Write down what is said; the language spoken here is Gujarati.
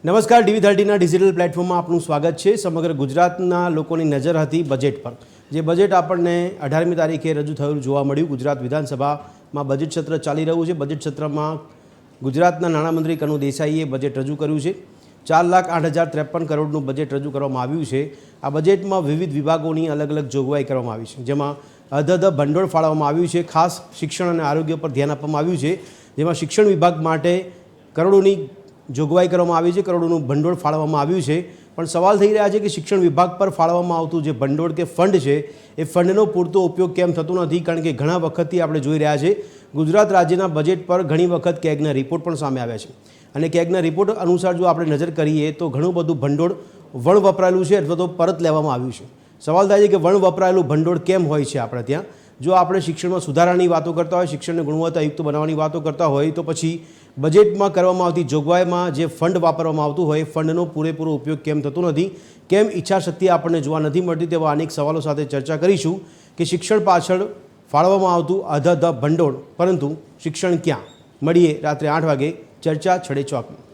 નમસ્કાર, DV30ના ડિજિટલ પ્લેટફોર્મમાં આપનું સ્વાગત છે। સમગ્ર ગુજરાતના લોકોની નજર હતી બજેટ પર। જે બજેટ આપણને 18મી તારીખે રજૂ થયેલું જોવા મળ્યું। ગુજરાત વિધાનસભામાં બજેટ સત્ર ચાલી રહ્યું છે। બજેટ સત્રમાં ગુજરાતના નાણામંત્રી કનુ દેસાઈએ બજેટ રજૂ કર્યું છે। 4,08,053 કરોડનું બજેટ રજૂ કરવામાં આવ્યું છે। આ બજેટમાં વિવિધ વિભાગોની અલગ અલગ જોગવાઈ કરવામાં આવી છે, જેમાં અધધ ભંડોળ ફાળવવામાં આવ્યું છે। ખાસ શિક્ષણ અને આરોગ્ય પર ધ્યાન આપવામાં આવ્યું છે, જેમાં શિક્ષણ વિભાગ માટે કરોડોની જોગવાઈ કરવામાં આવી છે, કરોડોનું ભંડોળ ફાળવવામાં આવ્યું છે। પણ સવાલ થઈ રહ્યા છે કે શિક્ષણ વિભાગ પર ફાળવવામાં આવતું જે ભંડોળ કે ફંડ છે એ ફંડનો પૂરતો ઉપયોગ કેમ થતો નથી? કારણ કે ઘણા વખતથી આપણે જોઈ રહ્યા છે ગુજરાત રાજ્યના બજેટ પર ઘણી વખત કેગના રિપોર્ટ પણ સામે આવ્યા છે, અને કેગના રિપોર્ટ અનુસાર જો આપણે નજર કરીએ તો ઘણું બધું ભંડોળ વણ વપરાયેલું છે અથવા તો પરત લેવામાં આવ્યું છે। સવાલ થાય છે કે વણ વપરાયેલું ભંડોળ કેમ હોય છે આપણે ત્યાં? જો આપણે શિક્ષણમાં સુધારાની વાતો કરતા હોય, શિક્ષણને ગુણવત્તાયુક્ત બનાવવાની વાતો કરતા હોય, તો પછી બજેટમાં કરવામાં આવતી જોગવાઈમાં જે ફંડ વાપરવામાં આવતું હોય ફંડનો પૂરેપૂરો ઉપયોગ કેમ થતો નથી? કેમ ઈચ્છાશક્તિ આપણને જોવા નથી મળતી? તેવા અનેક સવાલો સાથે ચર્ચા કરીશું કે શિક્ષણ પાછળ ફાળવવામાં આવતું અધધ ભંડોળ, પરંતુ શિક્ષણ ક્યાં? મળીએ રાત્રે 8 વાગે ચર્ચા છડે ચોકમાં।